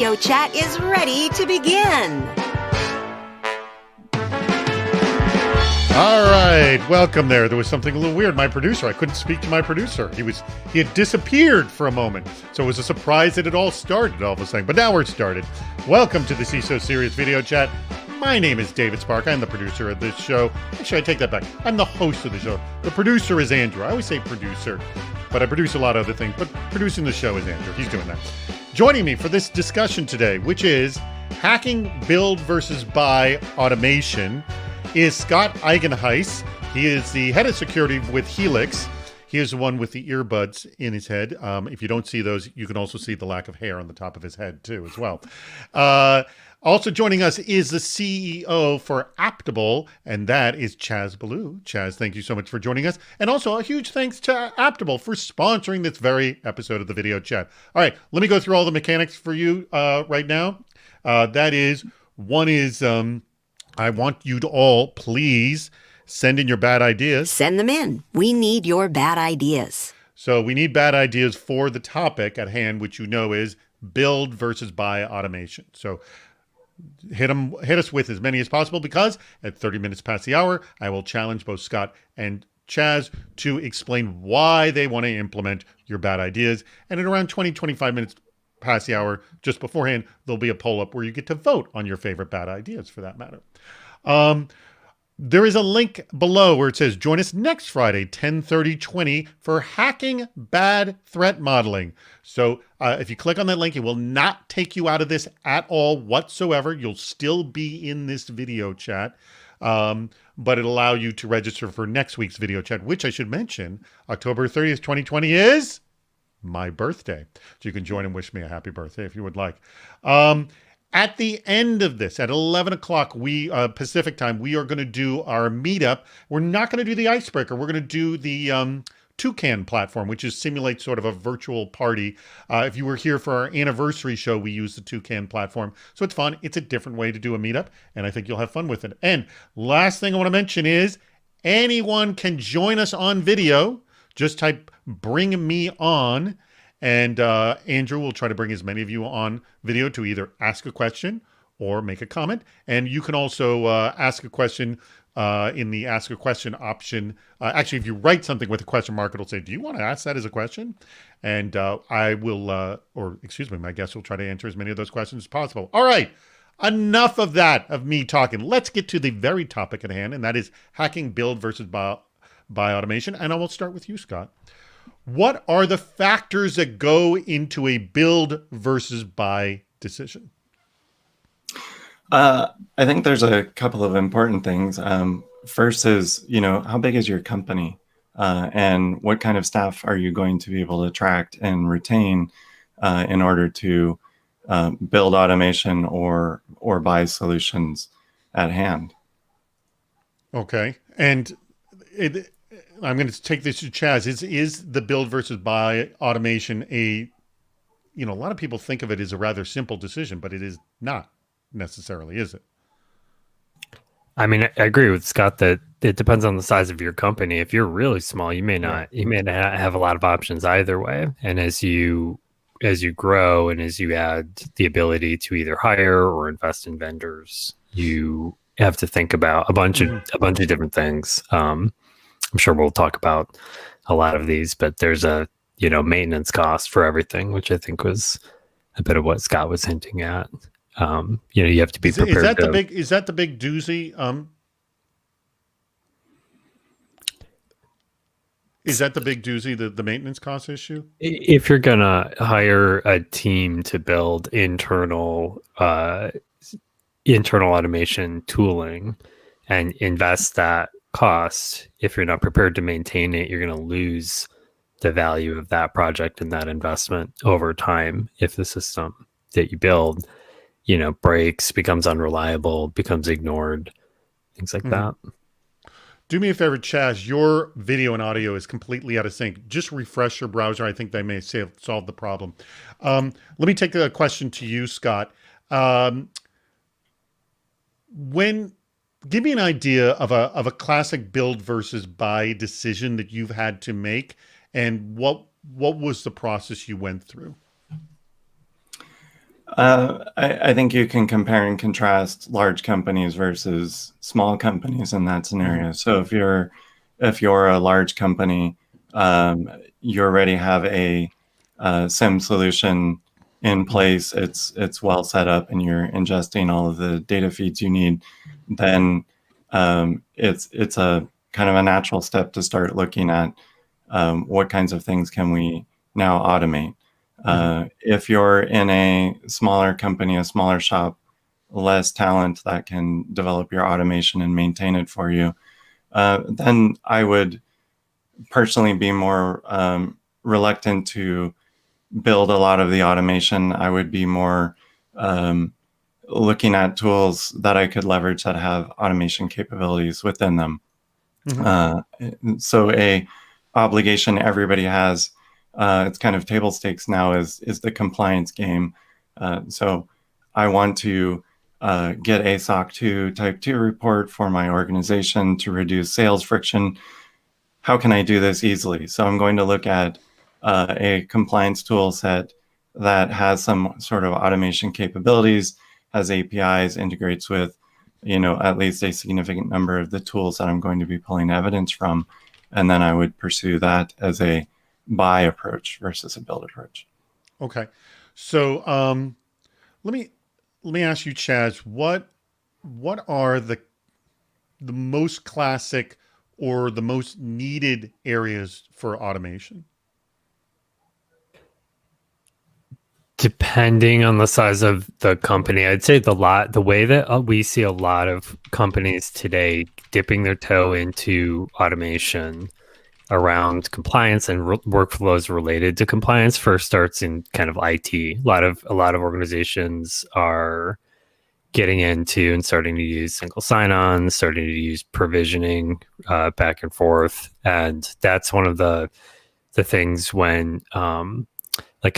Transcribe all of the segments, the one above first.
Video chat is ready to begin. All right, welcome there. There was something a little weird. My producer, I couldn't speak to my producer. He had disappeared for a moment. So it was a surprise that it all started all of a sudden. But now we're started. Welcome to the CISO Series Video Chat. My name is David Spark. I'm the producer of this show. Actually, I take that back. I'm the host of the show. The producer is Andrew. I always say producer, but I produce a lot of other things. But producing the show is Andrew. He's doing that. Joining me for this discussion today, which is hacking build versus buy automation, is Scott Eigenheis. He is the head of security with Helix. He is the one with the earbuds in his head. If you don't see those, you can also see the lack of hair on the top of his head too, as well. Also joining us is the CEO for Aptable, and that is Chaz Ballou. Chaz, thank you so much for joining us. And also a huge thanks to Aptable for sponsoring this very episode of the video chat. All right, let me go through all the mechanics for you right now. That is, one is I want you to all please send in your bad ideas. Send them in. We need your bad ideas. So we need bad ideas for the topic at hand, which you know is build versus buy automation. So hit us with as many as possible, because at 30 minutes past the hour, I will challenge both Scott and Chaz to explain why they want to implement your bad ideas. And at around 25 minutes past the hour, just beforehand, there'll be a poll up where you get to vote on your favorite bad ideas for that matter. There is a link below where it says join us next Friday, 10/30/20 for hacking bad threat modeling. So if you click on that link, it will not take you out of this at all whatsoever. You'll still be in this video chat, but it'll allow you to register for next week's video chat, which I should mention, October 30th, 2020 is my birthday. So you can join and wish me a happy birthday if you would like. At the end of this, at 11 o'clock Pacific time, we are going to do our meetup. We're not going to do the icebreaker. We're going to do the Toucan platform, which is simulate sort of a virtual party. If you were here for our anniversary show, we use the Toucan platform. So it's fun. It's a different way to do a meetup, and I think you'll have fun with it. And last thing I want to mention is anyone can join us on video. Just type "bring me on," and Andrew will try to bring as many of you on video to either ask a question or make a comment. And you can also ask a question in the ask a question option. Actually, if you write something with a question mark, it'll say, do you want to ask that as a question? And I will, my guest will try to answer as many of those questions as possible. All right. Enough of that, of me talking. Let's get to the very topic at hand, and that is hacking build versus buy automation. And I will start with you, Scott. What are the factors that go into a build versus buy decision? I think there's a couple of important things. First is, how big is your company? And what kind of staff are you going to be able to attract and retain in order to build automation or buy solutions at hand? Okay. And I'm going to take this to Chaz. Is the build versus buy automation a lot of people think of it as a rather simple decision, but it is not necessarily, is it? I mean, I agree with Scott that it depends on the size of your company. If you're really small, you may not have a lot of options either way. And as you grow and as you add the ability to either hire or invest in vendors, you have to think about a bunch of different things. I'm sure we'll talk about a lot of these, but there's a maintenance cost for everything, which I think was a bit of what Scott was hinting at. You have to be prepared. Is that the big doozy? Is that the big doozy, the maintenance cost issue? If you're gonna hire a team to build internal automation tooling and invest that cost, if you're not prepared to maintain it, you're going to lose the value of that project and that investment over time. If the system that you build, breaks, becomes unreliable, becomes ignored, things like that. Do me a favor, Chaz, your video and audio is completely out of sync. Just refresh your browser. I think they may solve the problem. Let me take a question to you, Scott. Give me an idea of a classic build versus buy decision that you've had to make, and what was the process you went through? I think you can compare and contrast large companies versus small companies in that scenario. So if you're a large company, you already have a SIM solution in place. It's well set up, and you're ingesting all of the data feeds you need. Then it's a kind of a natural step to start looking at what kinds of things can we now automate. If you're in a smaller company, a smaller shop, less talent that can develop your automation and maintain it for you, then I would personally be more reluctant to build a lot of the automation. I would be more looking at tools that I could leverage that have automation capabilities within them. So a obligation everybody has, it's kind of table stakes now, is the compliance game. So I want to get a SOC 2 Type 2 report for my organization to reduce sales friction. How can I do this easily? So I'm going to look at a compliance tool set that has some sort of automation capabilities, has APIs, integrates with, at least a significant number of the tools that I'm going to be pulling evidence from. And then I would pursue that as a buy approach versus a build approach. Okay. So let me ask you, Chaz, what are the most classic or the most needed areas for automation? Depending on the size of the company, I'd say the way that we see a lot of companies today dipping their toe into automation around compliance and workflows related to compliance first starts in kind of IT. A lot of organizations are getting into and starting to use single sign-on, starting to use provisioning back and forth, and that's one of the things when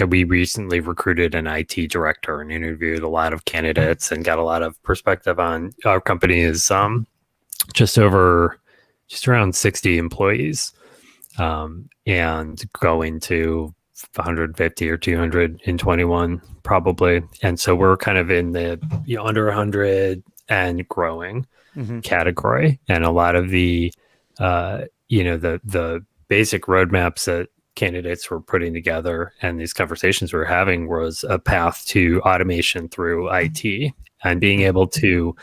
we recently recruited an IT director and interviewed a lot of candidates and got a lot of perspective on our company is just around 60 employees and going to 150 or 200 in 21 probably. And so we're kind of in the under 100 and growing category. And a lot of the the basic roadmaps that candidates were putting together and these conversations we were having was a path to automation through IT, and being able to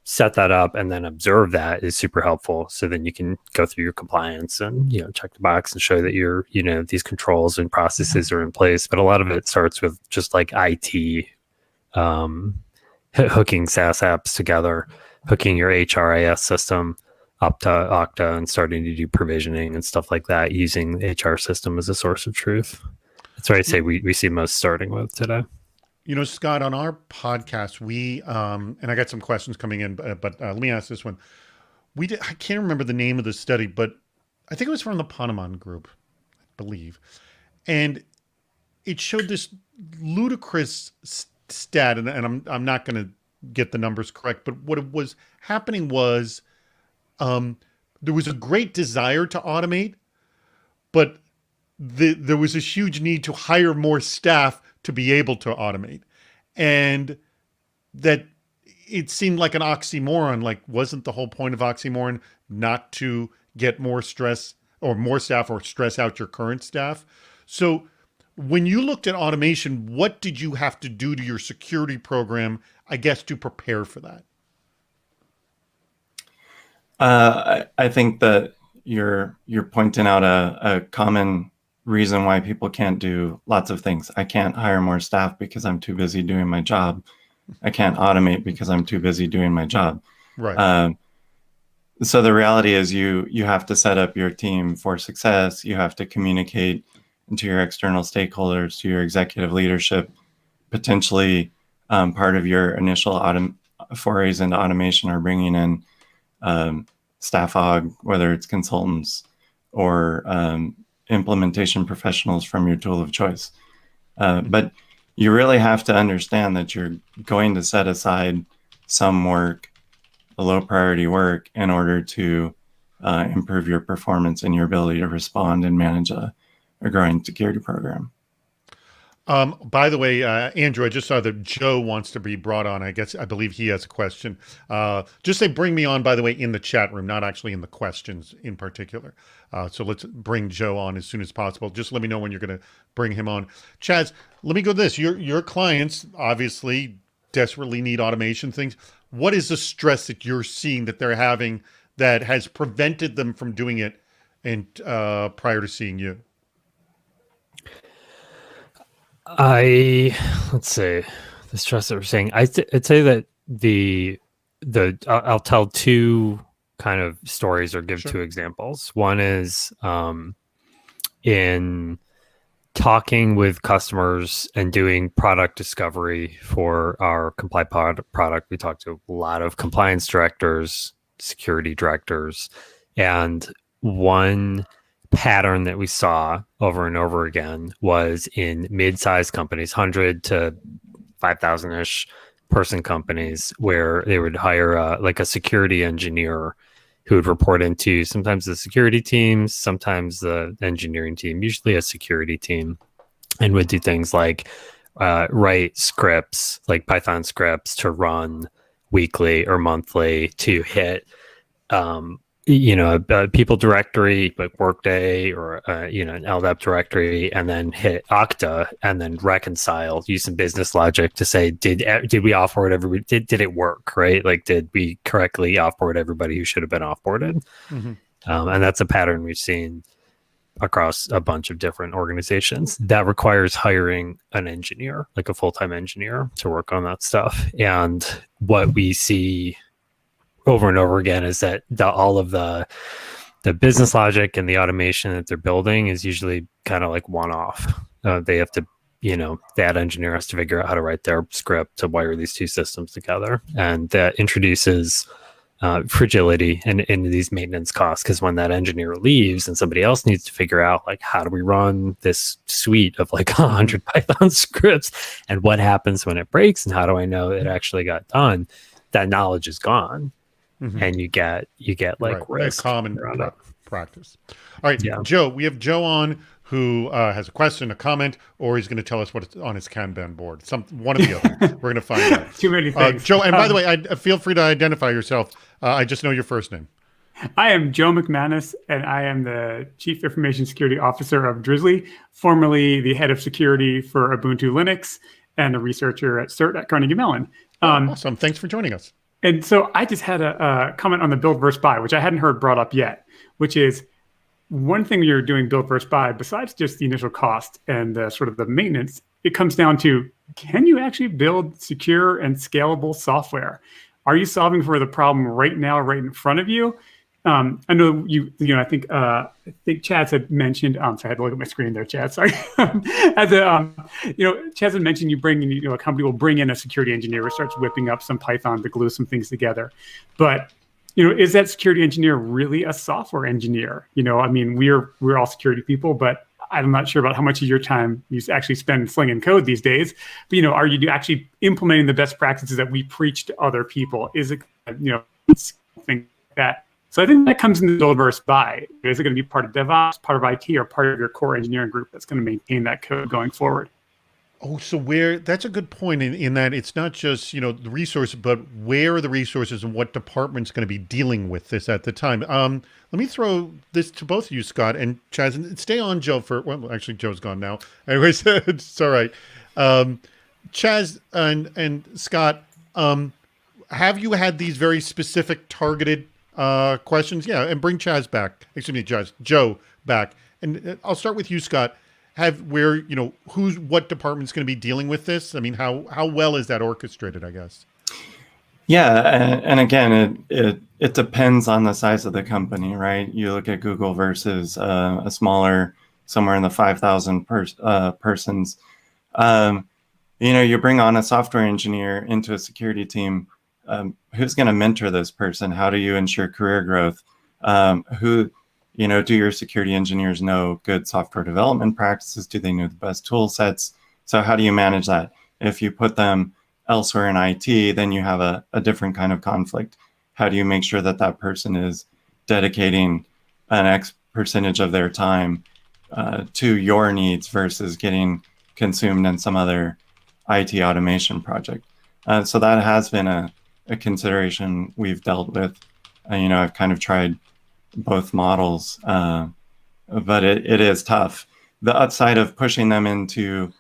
set that up and then observe that is super helpful. So then you can go through your compliance and check the box and show that you're these controls and processes are in place. But a lot of it starts with just like IT hooking SaaS apps together, hooking your HRIS system up to Okta and starting to do provisioning and stuff like that, using the HR system as a source of truth. That's what I'd say we see most starting with today. Scott, on our podcast, we and I got some questions coming in, but let me ask this one. I can't remember the name of the study, but I think it was from the Ponemon Group, I believe, and it showed this ludicrous stat, and I'm not going to get the numbers correct, but what was happening was there was a great desire to automate, but there was a huge need to hire more staff to be able to automate. And that it seemed like an oxymoron. Like, wasn't the whole point of oxymoron not to get more stress or more staff or stress out your current staff? So when you looked at automation, what did you have to do to your security program, I guess, to prepare for that? I think that you're pointing out a common reason why people can't do lots of things. I can't hire more staff because I'm too busy doing my job. I can't automate because I'm too busy doing my job. Right. So the reality is you have to set up your team for success. You have to communicate to your external stakeholders, to your executive leadership. Potentially part of your initial forays into automation are bringing in staff aug, whether it's consultants or implementation professionals from your tool of choice. But you really have to understand that you're going to set aside some work, low priority work, in order to improve your performance and your ability to respond and manage a growing security program. By the way, Andrew, I just saw that Joe wants to be brought on. I believe he has a question. Just say bring me on, by the way, in the chat room, not actually in the questions in particular. So let's bring Joe on as soon as possible. Just let me know when you're going to bring him on. Chaz, let me go this. Your clients obviously desperately need automation things. What is the stress that you're seeing that they're having that has prevented them from doing it and prior to seeing you? Let's say the stress that we're saying. I'd say that I'll tell two kind of stories or give two examples. One is in talking with customers and doing product discovery for our Comply product. We talked to a lot of compliance directors, security directors, and one pattern that we saw over and over again was in mid-sized companies, 100 to 5,000-ish person companies, where they would hire a security engineer who would report into sometimes the security teams, sometimes the engineering team, usually a security team, and would do things like write scripts, like Python scripts to run weekly or monthly to hit a people directory like Workday or an LDAP directory, and then hit Okta and then reconcile, use some business logic to say, did we offboard everybody? Did it work, right? Like, did we correctly offboard everybody who should have been offboarded? Mm-hmm. And that's a pattern we've seen across a bunch of different organizations. That requires hiring an engineer, like a full-time engineer, to work on that stuff. And what we see over and over again is that all of the business logic and the automation that they're building is usually kind of like one-off. They have to, that engineer has to figure out how to write their script to wire these two systems together. And that introduces fragility into these maintenance costs, because when that engineer leaves and somebody else needs to figure out, like, how do we run this suite of like 100 Python scripts, and what happens when it breaks, and how do I know it actually got done? That knowledge is gone. Mm-hmm. And you get like risk. A common practice. All right, yeah. Joe, we have Joe on who has a question, a comment, or he's going to tell us what's on his Kanban board. One of the other. We're going to find out. Too many things. Joe, and by the way, feel free to identify yourself. I just know your first name. I am Joe McManus, and I am the Chief Information Security Officer of Drizzly, formerly the head of security for Ubuntu Linux, and a researcher at CERT at Carnegie Mellon. Awesome. Thanks for joining us. And so I just had a comment on the build versus buy, which I hadn't heard brought up yet, which is one thing you're doing build versus buy, besides just the initial cost and sort of the maintenance, it comes down to, can you actually build secure and scalable software? Are you solving for the problem right now, right in front of you? I know I think Chaz had mentioned, sorry, I had to look at my screen there, Chaz, sorry. Chaz had mentioned you bring in, a company will bring in a security engineer who starts whipping up some Python to glue some things together. But, is that security engineer really a software engineer? We're all security people, but I'm not sure about how much of your time you actually spend slinging code these days. But, are you actually implementing the best practices that we preach to other people? Is it, thing like that? So I think that comes in the build versus buy. Is it going to be part of DevOps, part of IT, or part of your core engineering group that's going to maintain that code going forward? Oh, so that's a good point in that it's not just, the resources, but where are the resources and what department's going to be dealing with this at the time? Let me throw this to both of you, Scott and Chaz, and stay on Joe well, actually, Joe's gone now. Anyways, it's all right. Chaz and Scott, have you had these very specific targeted questions? Yeah, and bring Chaz back. Excuse me, Joe back. And I'll start with you, Scott. What department's going to be dealing with this? I mean, how well is that orchestrated, I guess? Yeah, and again, it depends on the size of the company, right? You look at Google versus a smaller, somewhere in the 5,000 persons. You bring on a software engineer into a security team. Who's going to mentor this person? How do you ensure career growth? Do your security engineers know good software development practices? Do they know the best tool sets? So how do you manage that? If you put them elsewhere in IT, then you have a different kind of conflict. How do you make sure that person is dedicating an X percentage of their time to your needs versus getting consumed in some other IT automation project. So that has been a consideration we've dealt with. I've kind of tried both models, but it is tough. The upside of pushing them into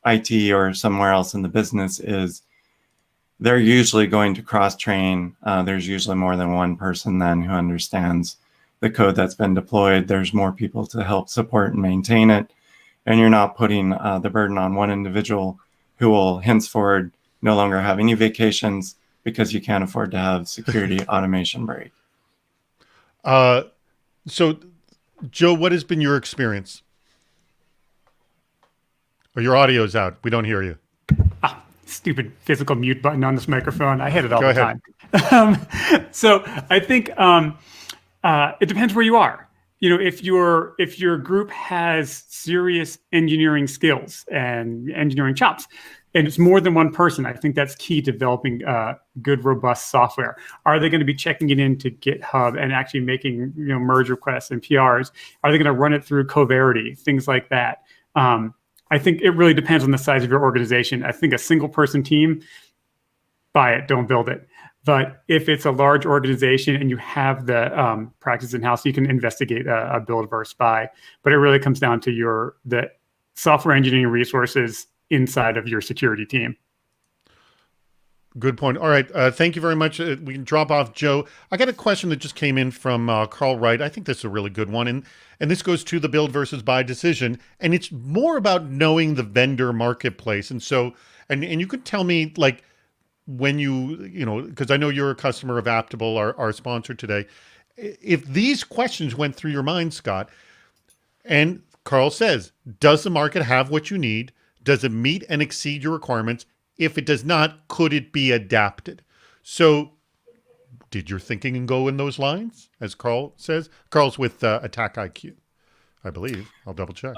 IT or somewhere else in the business is they're usually going to cross-train. There's usually more than one person then who understands the code that's been deployed. There's more people to help support and maintain it. And you're not putting the burden on one individual who will henceforward no longer have any vacations because you can't afford to have security automation break. So, Joe, what has been your experience? Or your audio's out. We don't hear you. Stupid physical mute button on this microphone. I hit it all Go the ahead. time. So I think it depends where you are. If your group has serious engineering skills and engineering chops, and it's more than one person, I think that's key to developing good, robust software. Are they going to be checking it into GitHub and actually making merge requests and PRs? Are they going to run it through Coverity? Things like that. I think it really depends on the size of your organization. I think a single person team, buy it, don't build it. But if it's a large organization and you have the practice in-house, you can investigate a build versus buy. But it really comes down to the software engineering resources inside of your security team. Good point. All right. Thank you very much. We can drop off Joe. I got a question that just came in from Carl Wright. I think this is a really good one. And this goes to the build versus buy decision. And it's more about knowing the vendor marketplace. And so, and you could tell me, like, when because I know you're a customer of Aptable, our sponsor today, if these questions went through your mind, Scott, and Carl says, does the market have what you need? Does it meet and exceed your requirements? If it does not, could it be adapted? So did your thinking go in those lines, as Carl says? Carl's with Attack IQ, I believe. I'll double check.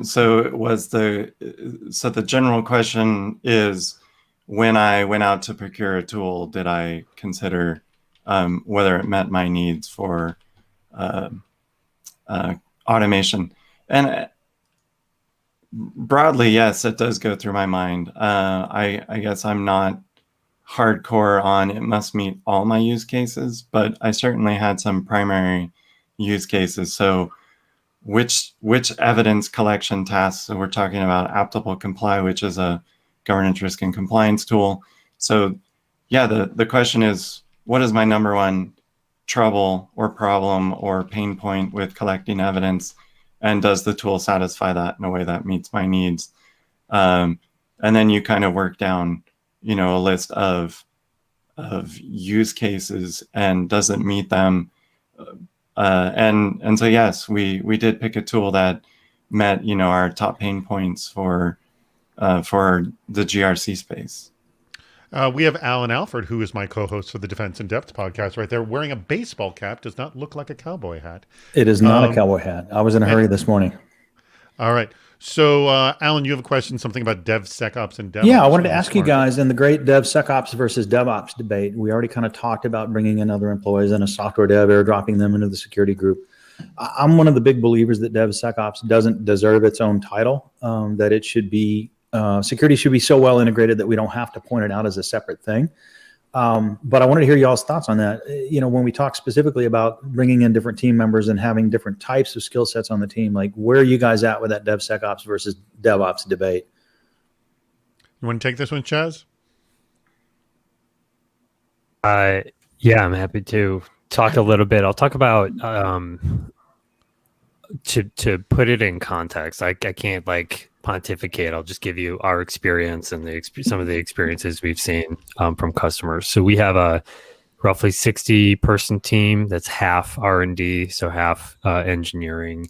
So the general question is, when I went out to procure a tool, did I consider whether it met my needs for automation? And broadly, yes, it does go through my mind. I guess I'm not hardcore on it must meet all my use cases, but I certainly had some primary use cases. So which evidence collection tasks, so we're talking about Aptable Comply, which is a governance, risk, and compliance tool. So yeah, the question is, what is my number one trouble or problem or pain point with collecting evidence? And does the tool satisfy that in a way that meets my needs? And then you kind of work down, a list of use cases, and does it meet them? And so yes, we did pick a tool that met our top pain points for the GRC space. We have Alan Alford, who is my co-host for the Defense in Depth podcast right there, wearing a baseball cap. Does not look like a cowboy hat. It is not a cowboy hat. I was in a hurry this morning. All right. So, Alan, you have a question, something about DevSecOps and DevOps. Yeah, I wanted to ask you guys, in the great DevSecOps versus DevOps debate, we already kind of talked about bringing in other employees and a software dev, airdropping them into the security group. I'm one of the big believers that DevSecOps doesn't deserve its own title, that it should be security should be so well integrated that we don't have to point it out as a separate thing. But I wanted to hear y'all's thoughts on that. When we talk specifically about bringing in different team members and having different types of skill sets on the team, like where are you guys at with that DevSecOps versus DevOps debate? You want to take this one, Chaz? Yeah, I'm happy to talk a little bit. I'll talk about to put it in context. I can't pontificate. I'll just give you our experience and some of the experiences we've seen from customers. So we have a roughly 60-person team that's half R&D, so half engineering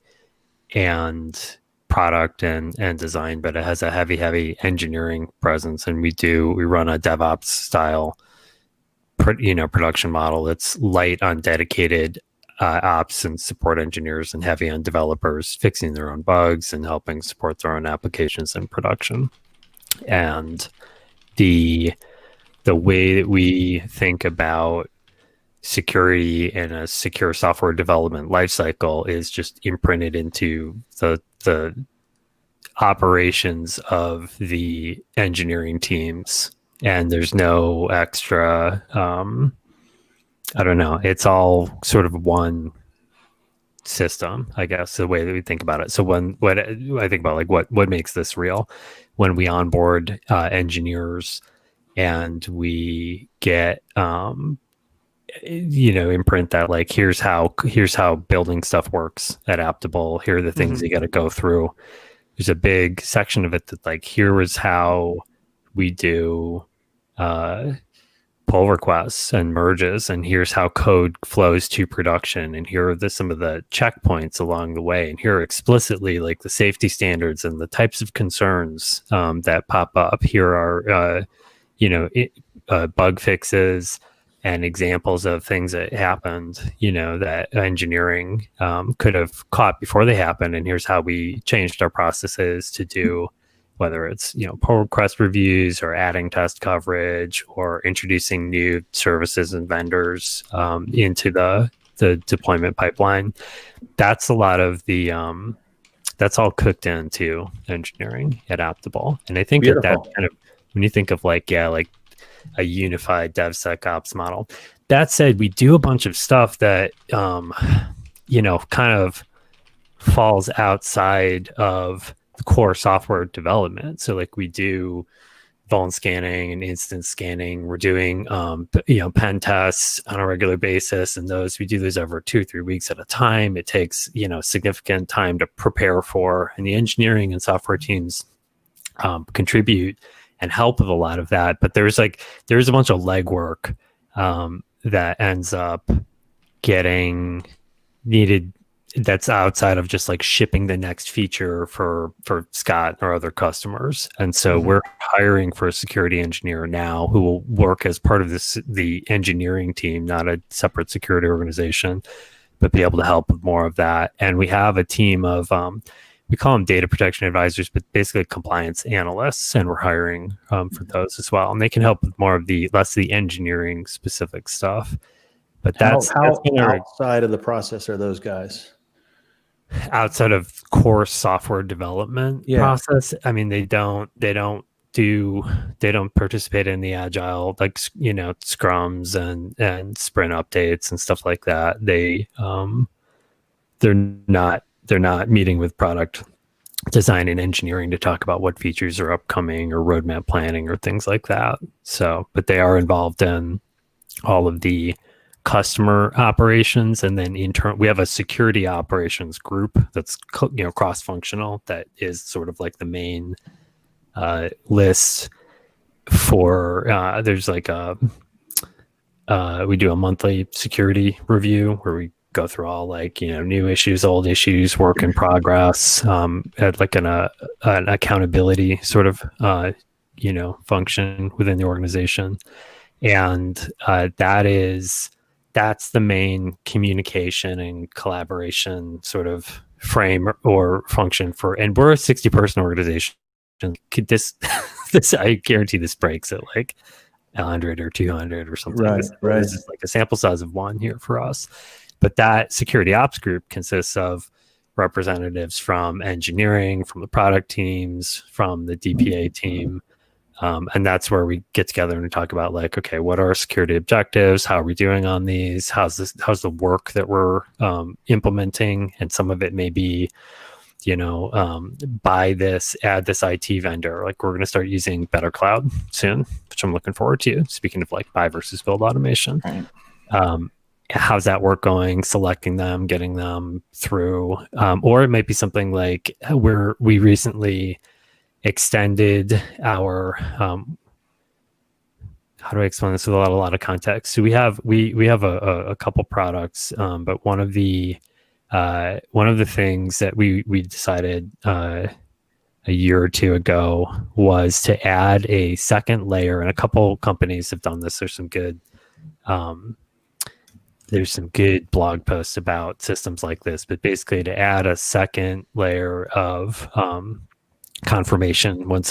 and product and design, but it has a heavy engineering presence. And we run a DevOps style production model that's light on dedicated ops and support engineers and heavy on developers fixing their own bugs and helping support their own applications in production. And the way that we think about security in a secure software development lifecycle is just imprinted into the operations of the engineering teams, and there's no extra. I don't know. It's all sort of one system, I guess, the way that we think about it. So what I think about, like, what makes this real, when we onboard engineers and we get imprint that, like, here's how building stuff works at Aptable. Here are the things you got to go through. There's a big section of it that, like, here is how we do pull requests and merges, and here's how code flows to production, and here are some of the checkpoints along the way, and here are explicitly, like, the safety standards and the types of concerns that pop up. Here are bug fixes and examples of things that happened, that engineering could have caught before they happened, and here's how we changed our processes to do, whether it's pull request reviews or adding test coverage or introducing new services and vendors into the deployment pipeline. That's a lot of the that's all cooked into engineering at Aptable. And I think that kind of, when you think of like a unified DevSecOps model. That said, we do a bunch of stuff that kind of falls outside of core software development. So, like, we do vuln scanning and instance scanning. We're doing pen tests on a regular basis, and we do those over 2-3 weeks at a time. It takes significant time to prepare for, and the engineering and software teams contribute and help with a lot of that. But there's a bunch of legwork that ends up getting needed, that's outside of just like shipping the next feature for Scott or other customers. And so we're hiring for a security engineer now who will work as part of the engineering team, not a separate security organization, but be able to help with more of that. And we have a team of we call them data protection advisors, but basically compliance analysts, and we're hiring for those as well. And they can help with more of less of the engineering specific stuff. But that's outside of the process are those guys? Outside of core software development process, I mean, they don't participate in the agile, like, scrums and sprint updates and stuff like that. They're not meeting with product design and engineering to talk about what features are upcoming or roadmap planning or things like that. So, but they are involved in all of the customer operations, and then we have a security operations group that's cross-functional, that is sort of like the main list for there's like we do a monthly security review where we go through all new issues, old issues, work in progress, at like an accountability sort of function within the organization. And that's the main communication and collaboration sort of frame or function for, and we're a 60-person organization. This I guarantee this breaks at like 100 or 200 or something. Right. This is like a sample size of one here for us. But that security ops group consists of representatives from engineering, from the product teams, from the DPA team. And that's where we get together and talk about, like, okay, what are our security objectives? How are we doing on these? How's the work that we're implementing? And some of it may be, buy this, add this IT vendor. Like, we're going to start using Better Cloud soon, which I'm looking forward to. Speaking of like buy versus build automation. Right. How's that work going? Selecting them, getting them through. Or it might be something like we recently extended our how do I explain this with a lot of context? So we have a couple products, but one of the things that we decided a year or two ago was to add a second layer, and a couple companies have done this. There's some good blog posts about systems like this, but basically to add a second layer of confirmation when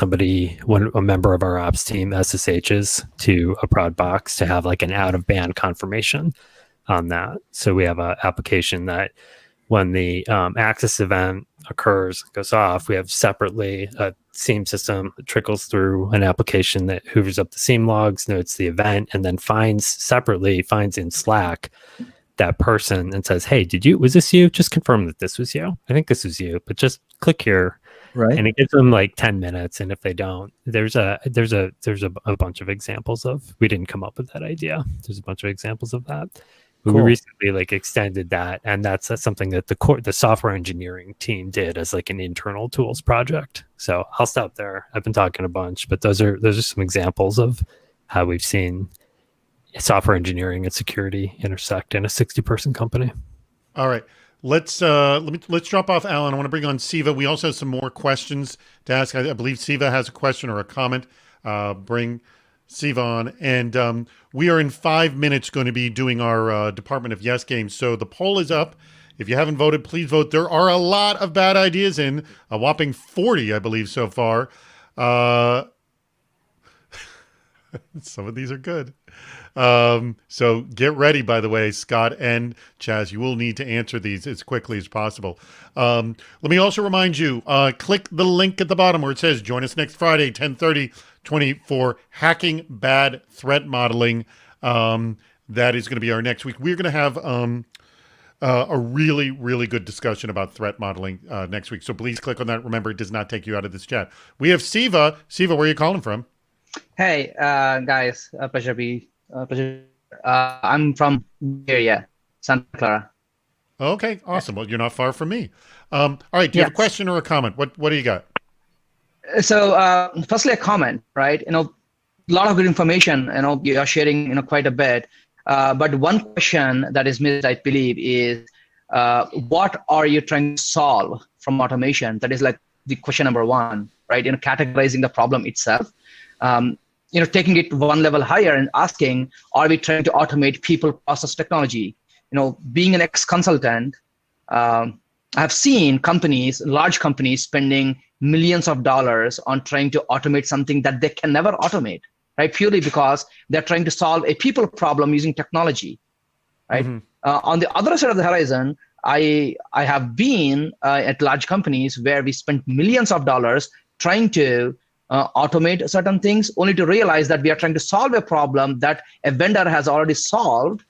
a member of our ops team SSHs to a prod box, to have like an out of band confirmation on that. So we have an application that when the access event occurs, goes off, we have separately a SIEM system that trickles through an application that hoovers up the SIEM logs, notes the event, and then finds in Slack that person and says, "Hey, was this you? Just confirm that this was you. I think this was you, but just click here." Right. And it gives them like 10 minutes. And if they don't, there's a bunch of examples of, we didn't come up with that idea. There's a bunch of examples of that. But we Cool. recently like extended that. And that's something that the software engineering team did as like an internal tools project. So I'll stop there. I've been talking a bunch, but those are some examples of how we've seen software engineering and security intersect in a 60-person company. All right. Let's drop off Alan. I want to bring on Siva. We also have some more questions to ask. I believe Siva has a question or a comment. Bring Siva on. And we are in 5 minutes going to be doing our Department of Yes games. So the poll is up. If you haven't voted, please vote. There are a lot of bad ideas in, a whopping 40, I believe, so far. Some of these are good. So get ready, by the way, Scott and Chaz. You will need to answer these as quickly as possible. Let me also remind you, click the link at the bottom where it says join us next Friday, 10:30 for Hacking Bad Threat Modeling. That is going to be our next week. We're going to have a really, really good discussion about threat modeling next week. So please click on that. Remember, it does not take you out of this chat. We have Siva. Siva, where are you calling from? Hey, guys, pleasure. I'm from area, Santa Clara. Okay, awesome. Well, you're not far from me. All right, do you have a question or a comment? What do you got? So, firstly, a comment, right? A lot of good information. You're sharing, quite a bit. But one question that is missed, I believe, is what are you trying to solve from automation? That is like the question number one, right? Categorizing the problem itself. Taking it one level higher and asking, are we trying to automate people, process, technology? Being an ex-consultant, I've seen large companies spending millions of dollars on trying to automate something that they can never automate, right? Purely because they're trying to solve a people problem using technology, right? Mm-hmm. On the other side of the horizon, I have been at large companies where we spent millions of dollars trying to automate certain things, only to realize that we are trying to solve a problem that a vendor has already solved,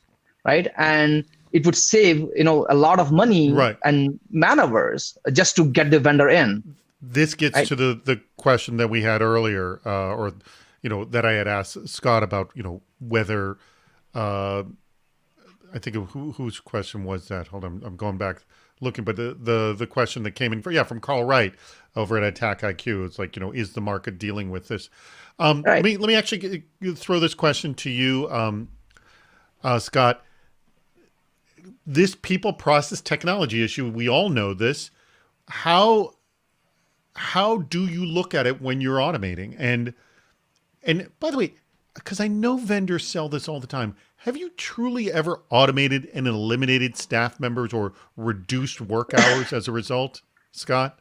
right? And it would save, a lot of money and man-hours just to get the vendor in. This gets to the question that we had earlier, or that I had asked Scott about, whether I think whose question was that? Hold on, I'm going back looking, but the question that came in from Carl Wright over at Attack IQ. It's like, is the market dealing with this? Let me actually throw this question to you, Scott. This people process technology issue, we all know this. How do you look at it when you're automating? And by the way, because I know vendors sell this all the time, have you truly ever automated and eliminated staff members or reduced work hours as a result, Scott?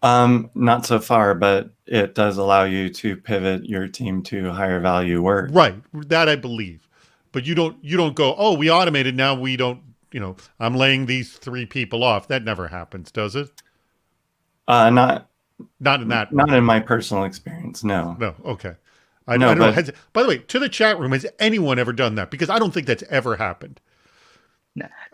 Not so far, but it does allow you to pivot your team to higher value work. Right. That I believe. But you don't go, oh, we automated, now we don't, I'm laying these 3 people off. That never happens, does it? Not in that. Not in my personal experience, no. No, okay. I don't know. By the way, to the chat room, has anyone ever done that? Because I don't think that's ever happened.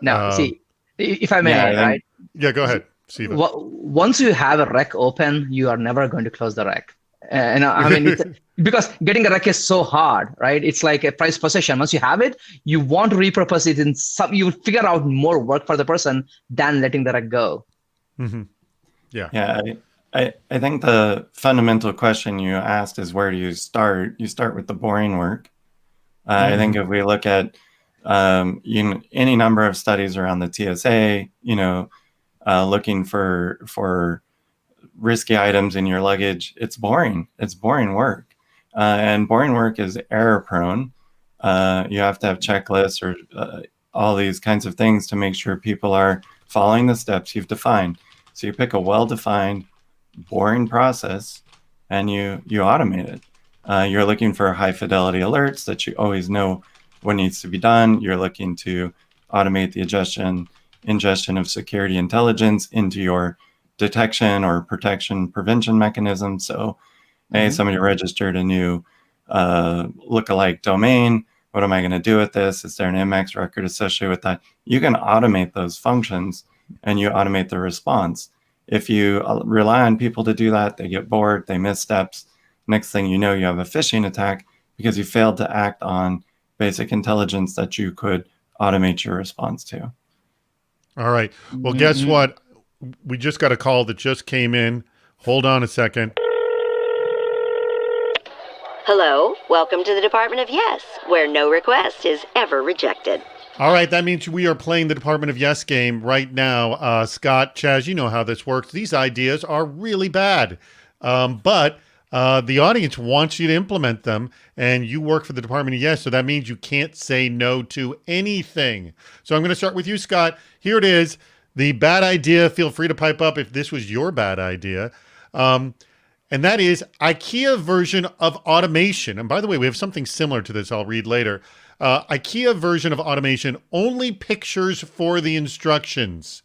No. See, if I may, right? Yeah, go ahead, Siva. Once you have a rec open, you are never going to close the rec. Because getting a rec is so hard, right? It's like a prized possession. Once you have it, you want to repurpose it in you figure out more work for the person than letting the rec go. Mm-hmm. Yeah. Yeah. I think the fundamental question you asked is, where do you start? You start with the boring work. I think if we look at any number of studies around the TSA, looking for risky items in your luggage, it's boring. It's boring work. And boring work is error prone. You have to have checklists or all these kinds of things to make sure people are following the steps you've defined. So you pick a well-defined, boring process and you automate it. You're looking for high fidelity alerts that you always know what needs to be done. You're looking to automate the ingestion ingestion of security intelligence into your detection or protection prevention mechanism. So, hey, somebody registered a new lookalike domain. What am I going to do with this? Is there an MX record associated with that? You can automate those functions and you automate the response. If you rely on people to do that, they get bored, they miss steps. Next thing you know, you have a phishing attack because you failed to act on basic intelligence that you could automate your response to. All right. Well, guess what? We just got a call that just came in. Hold on a second. Hello, welcome to the Department of Yes, where no request is ever rejected. All right, that means we are playing the Department of Yes game right now. Scott, Chaz, you know how this works. These ideas are really bad, but the audience wants you to implement them, and you work for the Department of Yes, so that means you can't say no to anything. So I'm going to start with you, Scott. Here it is. The bad idea, feel free to pipe up if this was your bad idea. And that is IKEA version of automation. And by the way, we have something similar to this I'll read later. IKEA version of automation, only pictures for the instructions.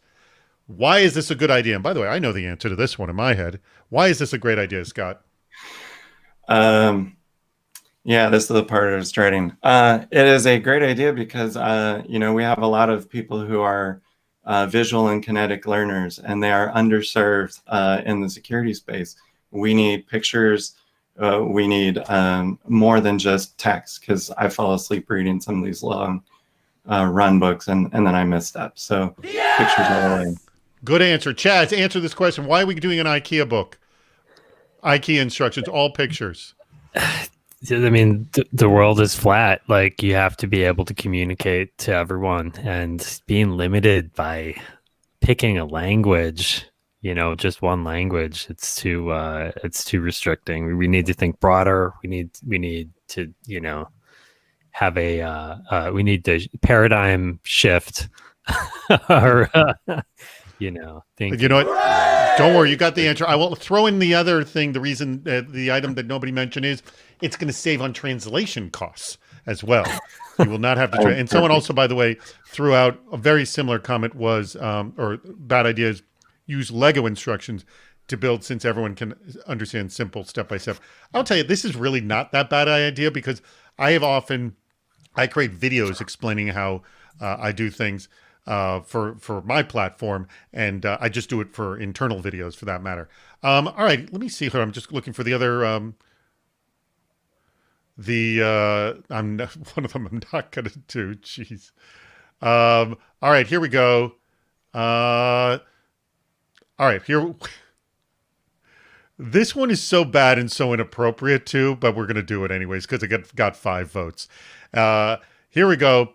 Why is this a good idea? And by the way, I know the answer to this one in my head. Why is this a great idea, Scott? Yeah, this is the part I was dreading. It is a great idea because, we have a lot of people who are visual and kinetic learners, and they are underserved in the security space. We need pictures. We need more than just text, because I fall asleep reading some of these long run books and then I miss steps. So pictures all the way. Good answer. Chaz, answer this question. Why are we doing an IKEA book? IKEA instructions, all pictures. I mean, the world is flat. Like, you have to be able to communicate to everyone, and being limited by picking a language, just one language, it's too restricting. We need to think broader. We need to, have we need to paradigm shift or, think. You know what? Don't worry, you got the answer. I will throw in the other thing. The reason, the item that nobody mentioned is it's going to save on translation costs as well. You will not have to. And someone also, by the way, threw out a very similar comment was, or bad ideas, use Lego instructions to build, since everyone can understand simple step-by-step. I'll tell you, this is really not that bad idea, because I create videos explaining how I do things for my platform, and I just do it for internal videos for that matter. All right, let me see here. I'm just looking for the other, I'm one of them I'm not going to do. Jeez. All right, here we go. All right, here. This one is so bad and so inappropriate too, but we're going to do it anyways because it got 5 votes. Here we go.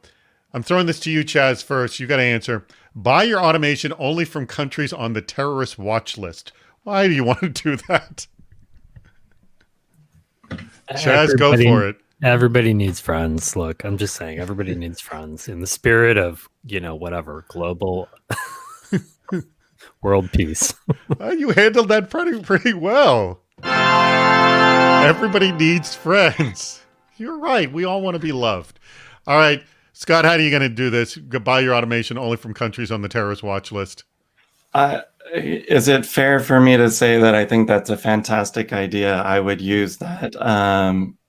I'm throwing this to you, Chaz, first. You got to answer. Buy your automation only from countries on the terrorist watch list. Why do you want to do that? Chaz, go for it. Everybody needs friends. Look, I'm just saying, everybody needs friends in the spirit of, whatever, global world peace. You handled that pretty well. Everybody needs friends. You're right. We all want to be loved. All right. Scott, how are you going to do this? Buy your automation only from countries on the terrorist watch list. Is it fair for me to say that I think that's a fantastic idea? I would use that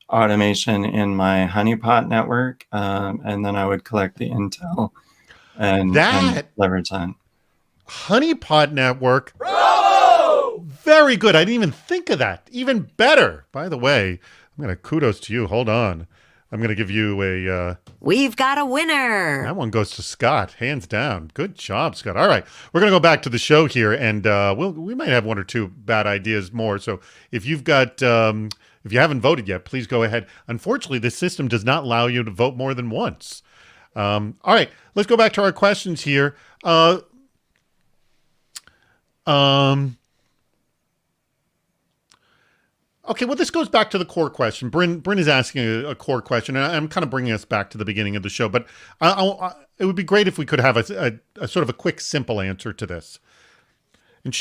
automation in my honeypot network, and then I would collect the intel and leverage that. Honeypot network. Bravo! Very good. I didn't even think of that. Even better. By the way, I'm going to kudos to you. Hold on. I'm going to give you a... We've got a winner. That one goes to Scott, hands down. Good job, Scott. All right. We're going to go back to the show here, and we might have 1 or 2 bad ideas more. So if you've got... if you haven't voted yet, please go ahead. Unfortunately, this system does not allow you to vote more than once. All right. Let's go back to our questions here. Okay, well, this goes back to the core question. Bryn is asking a core question, and I'm kind of bringing us back to the beginning of the show, but it would be great if we could have a sort of a quick, simple answer to this. And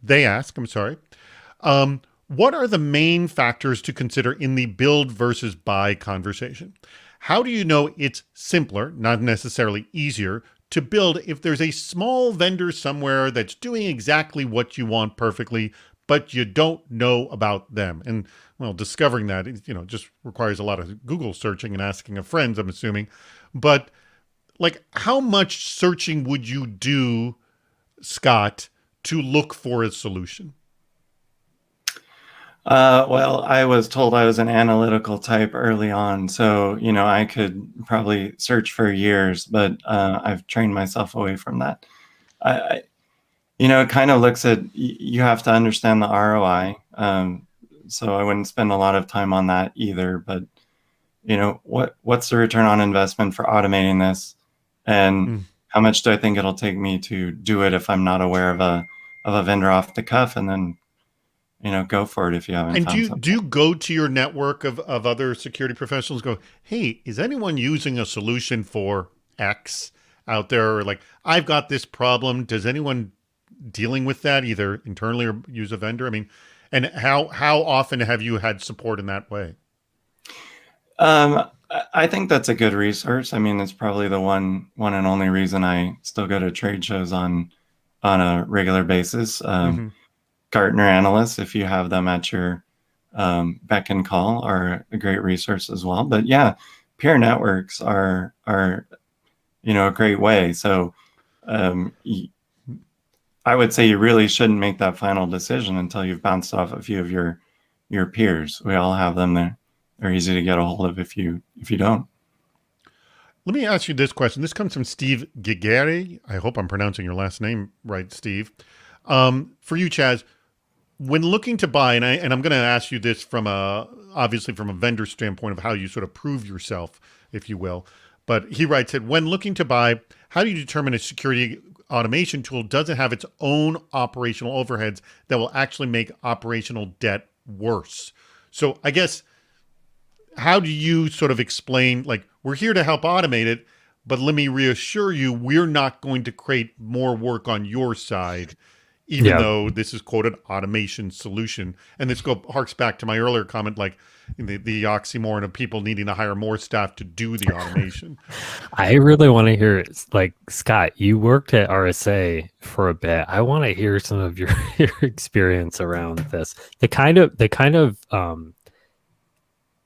they ask, what are the main factors to consider in the build versus buy conversation? How do you know it's simpler, not necessarily easier, to build if there's a small vendor somewhere that's doing exactly what you want perfectly, but you don't know about them? And well, discovering that, just requires a lot of Google searching and asking of friends, I'm assuming. But like, how much searching would you do, Scott, to look for a solution? Well, I was told I was an analytical type early on, so I could probably search for years, but I've trained myself away from that. It kind of looks at you have to understand the ROI, so I wouldn't spend a lot of time on that either. But what's the return on investment for automating this, and how much do I think it'll take me to do it if I'm not aware of a vendor off the cuff, and then go for it if you haven't. And do you go to your network of other security professionals, go, hey, is anyone using a solution for X out there? Or like, I've got this problem. Does anyone dealing with that either internally or use a vendor? I mean, and how often have you had support in that way? I think that's a good resource. I mean, it's probably the one and only reason I still go to trade shows on a regular basis. Gartner analysts, if you have them at your beck and call, are a great resource as well. But yeah, peer networks are a great way. So I would say you really shouldn't make that final decision until you've bounced off a few of your peers. We all have them there. They're easy to get a hold of if you don't. Let me ask you this question. This comes from Steve Gigeri. I hope I'm pronouncing your last name right, Steve. For you, Chaz, when looking to buy, and I'm going to ask you this obviously from a vendor standpoint of how you sort of prove yourself, if you will. But he writes that when looking to buy, how do you determine a security automation tool doesn't have its own operational overheads that will actually make operational debt worse? So I guess, how do you sort of explain, like, we're here to help automate it, but let me reassure you, we're not going to create more work on your side, even though this is quoted automation solution. And this harks back to my earlier comment, like the oxymoron of people needing to hire more staff to do the automation. I really want to hear, like, Scott, you worked at RSA for a bit. I want to hear some of your experience around this. The kind of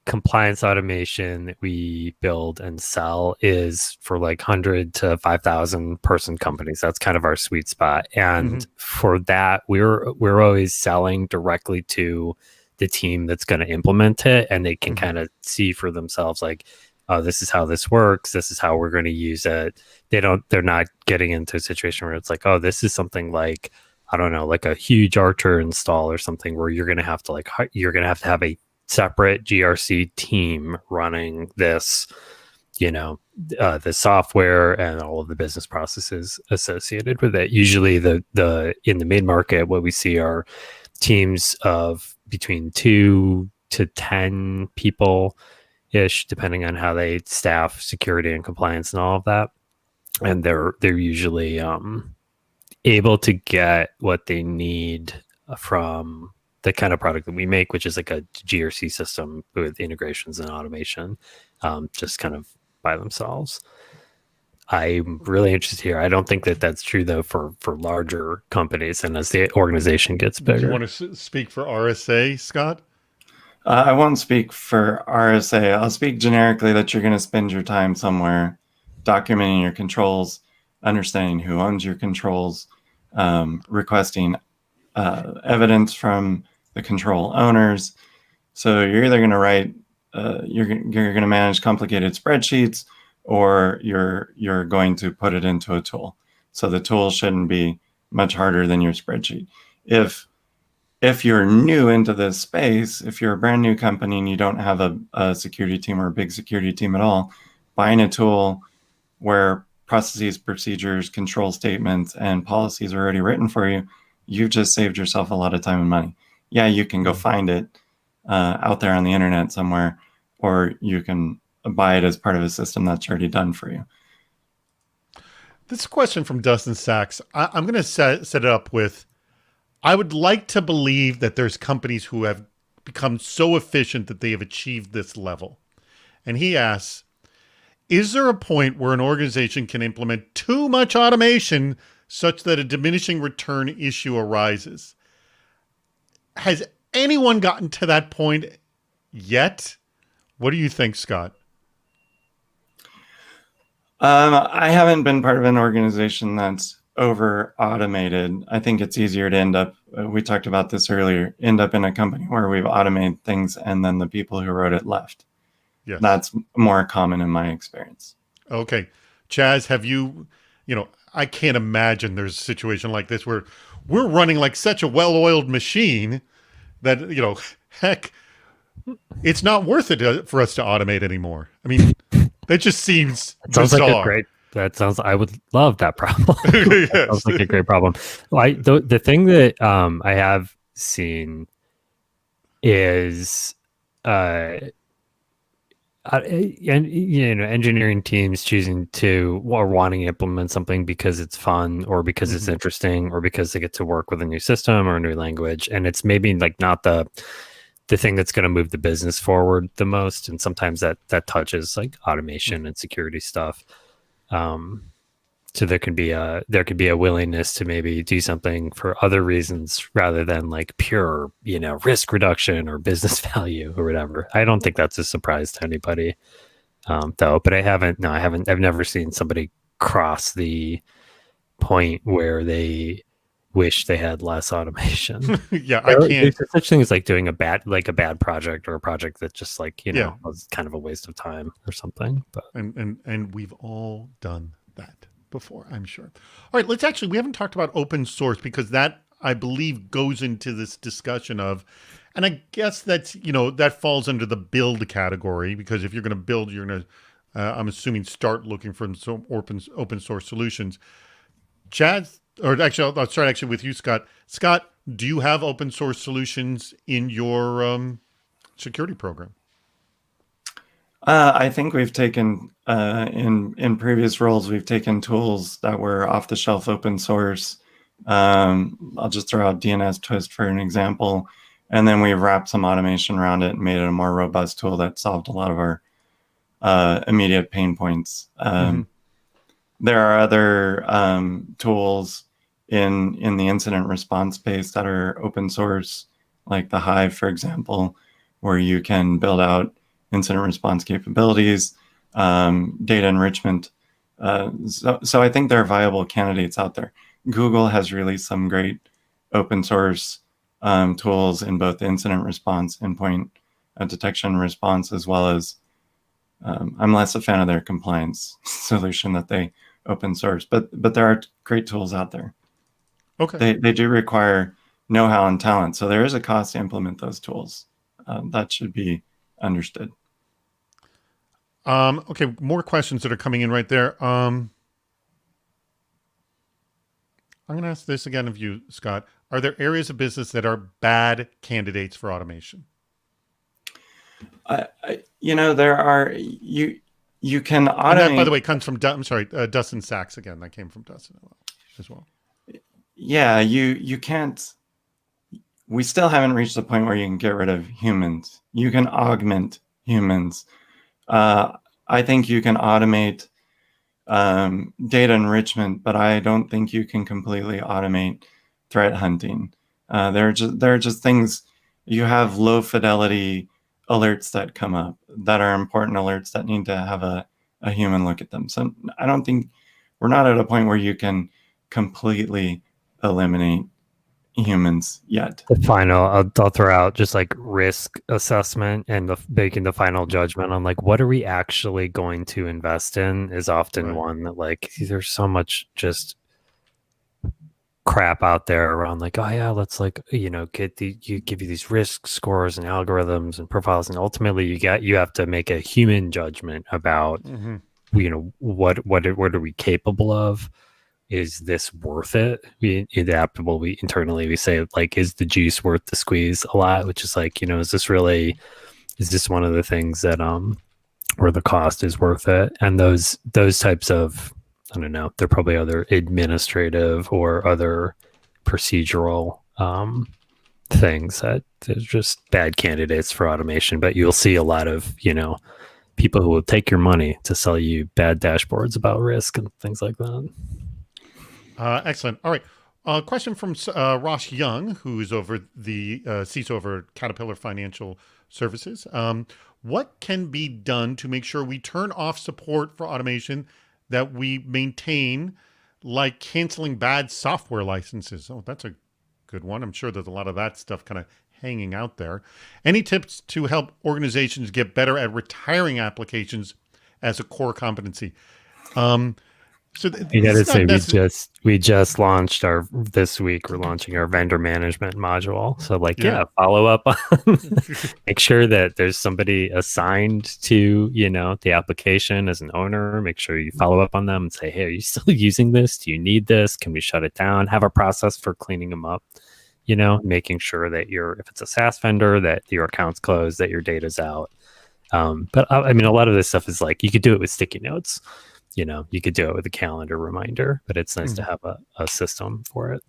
compliance automation that we build and sell is for like 100 to 5,000 person companies. That's kind of our sweet spot. And for that, we're always selling directly to the team that's going to implement it, and they can kind of see for themselves, like, oh, this is how this works. This is how we're going to use it. They're not getting into a situation where it's like, oh, this is something like, I don't know, like a huge Archer install or something where you're going to have to have a separate GRC team running this, the software and all of the business processes associated with it. Usually in the mid-market, what we see are teams of between 2 to 10 people ish, depending on how they staff security and compliance and all of that. And they're usually able to get what they need from the kind of product that we make, which is like a GRC system with integrations and automation, just kind of by themselves. I'm really interested here. I don't think that that's true, though, for larger companies and as the organization gets bigger. Do you want to speak for RSA, Scott? I won't speak for RSA. I'll speak generically that you're going to spend your time somewhere documenting your controls, understanding who owns your controls, requesting evidence from the control owners. So you're either going to write, you're going to manage complicated spreadsheets, or you're going to put it into a tool. So the tool shouldn't be much harder than your spreadsheet. If you're new into this space, if you're a brand new company and you don't have a security team or a big security team at all, buying a tool where processes, procedures, control statements, and policies are already written for you, you've just saved yourself a lot of time and money. Yeah, you can go find it out there on the internet somewhere, or you can buy it as part of a system that's already done for you. This question from Dustin Sachs, I'm going to set it up with, I would like to believe that there's companies who have become so efficient that they have achieved this level. And he asks, Is there a point where an organization can implement too much automation such that a diminishing return issue arises? Has anyone gotten to that point yet? What do you think, Scott? I haven't been part of an organization that's over automated. I think it's easier to end up, we talked about this earlier, end up in a company where we've automated things and then the people who wrote it left. Yes. That's more common in my experience. Okay. Chaz, have you, I can't imagine there's a situation like this where we're running like such a well-oiled machine that, heck, it's not worth it for us to automate anymore. I mean, that just seems sounds bizarre. like a great. I would love that problem. Yes. That sounds like a great problem. Well, the thing that I have seen is, engineering teams choosing to or wanting to implement something because it's fun or because it's interesting or because they get to work with a new system or a new language, and it's maybe like not the thing that's going to move the business forward the most, and sometimes that touches like automation and security stuff. So there could be a willingness to maybe do something for other reasons rather than like pure, risk reduction or business value or whatever. I don't think that's a surprise to anybody, though. But I've never seen somebody cross the point where they wish they had less automation. Yeah, I can't. There's such thing as like doing a bad project or a project that just like was kind of a waste of time or something. But and we've all done that before, I'm sure. All right, we haven't talked about open source because that, I believe, goes into this discussion of, and I guess that's, that falls under the build category, because if you're going to build, you're going to, I'm assuming, start looking for some open source solutions. Chad, or actually, I'll start actually with you, Scott. Scott, do you have open source solutions in your security program? I think we've taken, in previous roles, we've taken tools that were off the shelf open source. I'll just throw out DNS Twist for an example. And then we've wrapped some automation around it and made it a more robust tool that solved a lot of our immediate pain points. There are other tools in the incident response space that are open source, like the Hive, for example, where you can build out incident response capabilities, data enrichment. So I think there are viable candidates out there. Google has released some great open source tools in both incident response, endpoint detection response, as well as I'm less a fan of their compliance solution that they open source, but there are great tools out there. Okay. They do require know-how and talent, so there is a cost to implement those tools. That should be understood. Okay, more questions that are coming in right there. I'm going to ask this again of you, Scott. Are there areas of business that are bad candidates for automation? There are. You can automate. And that, by the way, comes from Dustin Sachs again. That came from Dustin as well. Yeah, you can't. We still haven't reached the point where you can get rid of humans. You can augment humans. I think you can automate data enrichment, but I don't think you can completely automate threat hunting. There are just things. You have low fidelity alerts that come up that are important alerts that need to have a human look at them. So I don't think we're not at a point where you can completely eliminate humans yet. The final, I'll throw out just like risk assessment and making the final judgment on like what are we actually going to invest in is often one that like there's so much just crap out there around like, oh yeah, let's like give you these risk scores and algorithms and profiles, and ultimately you have to make a human judgment about what are we capable of. Is this worth it? We internally say like, is the juice worth the squeeze a lot? Which is like, is this one of the things that where the cost is worth it? And those types of, I don't know, there are probably other administrative or other procedural things that there's just bad candidates for automation, but you'll see a lot of, people who will take your money to sell you bad dashboards about risk and things like that. Excellent. All right. Question from Ross Young, who's over the CISO over Caterpillar Financial Services. What can be done to make sure we turn off support for automation that we maintain, like canceling bad software licenses? Oh, that's a good one. I'm sure there's a lot of that stuff kind of hanging out there. Any tips to help organizations get better at retiring applications as a core competency? So I gotta say, we just launched this week. We're launching our vendor management module. So follow up on make sure that there's somebody assigned to the application as an owner. Make sure you follow up on them and say, hey, are you still using this? Do you need this? Can we shut it down? Have a process for cleaning them up. Making sure that if it's a SaaS vendor, that your account's closed, that your data's out. But I mean, a lot of this stuff is like you could do it with sticky notes. You could do it with a calendar reminder, but it's nice to have a system for it.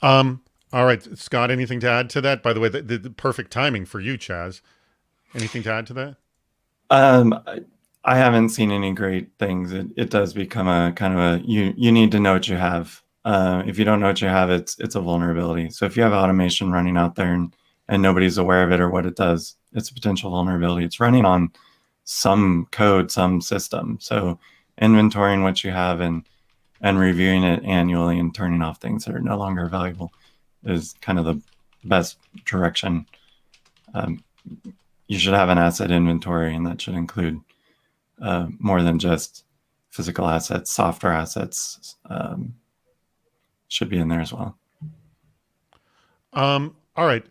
All right, Scott, anything to add to that? By the way, the perfect timing for you, Chaz. Anything to add to that? I haven't seen any great things. It does become a kind of a, you need to know what you have. If you don't know what you have, it's a vulnerability. So if you have automation running out there and nobody's aware of it or what it does, it's a potential vulnerability. It's running on some code, some system. So inventorying what you have and reviewing it annually and turning off things that are no longer valuable is kind of the best direction. You should have an asset inventory, and that should include more than just physical assets. Software assets should be in there as well. All right.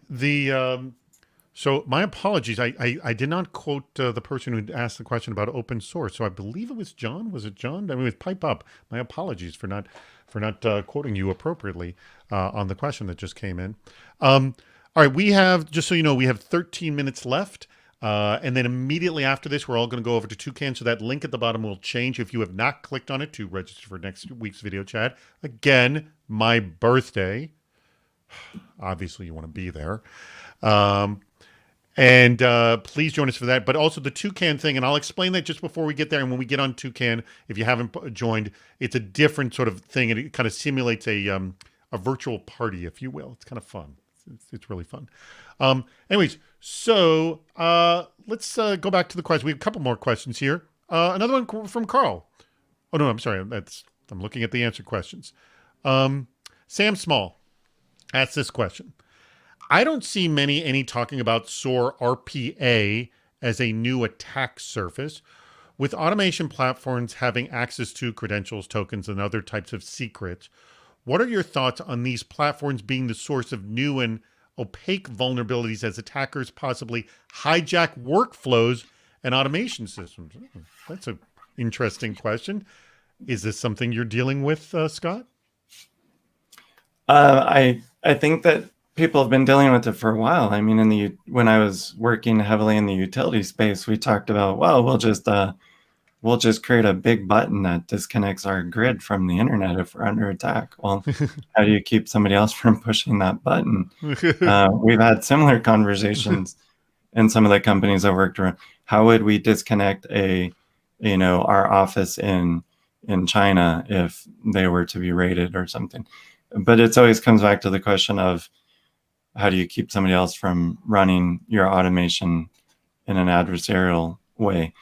So my apologies. I did not quote the person who asked the question about open source. So I believe it was John. Was it John? I mean, it was Pipe Up. My apologies for not quoting you appropriately on the question that just came in. All right. We have, just so you know, we have 13 minutes left. And then immediately after this, we're all going to go over to Toucan. So that link at the bottom will change if you have not clicked on it to register for next week's video chat. Again, my birthday. Obviously, you want to be there. And please join us for that. But also the Toucan thing, and I'll explain that just before we get there. And when we get on Toucan, if you haven't joined, it's a different sort of thing. And it kind of simulates a virtual party, if you will. It's kind of fun. It's really fun. Anyways, so let's go back to the question. We have a couple more questions here. Another one from Carl. Oh, no, I'm sorry. I'm looking at the answer questions. Sam Small asked this question. I don't see any talking about SOAR RPA as a new attack surface. With automation platforms having access to credentials, tokens, and other types of secrets, what are your thoughts on these platforms being the source of new and opaque vulnerabilities as attackers possibly hijack workflows and automation systems? Oh, that's an interesting question. Is this something you're dealing with, Scott? I think that people have been dealing with it for a while. I mean, when I was working heavily in the utility space, we talked about, well, we'll just create a big button that disconnects our grid from the internet if we're under attack. Well, how do you keep somebody else from pushing that button? We've had similar conversations in some of the companies I worked around. How would we disconnect our office in China if they were to be raided or something? But it always comes back to the question of, how do you keep somebody else from running your automation in an adversarial way?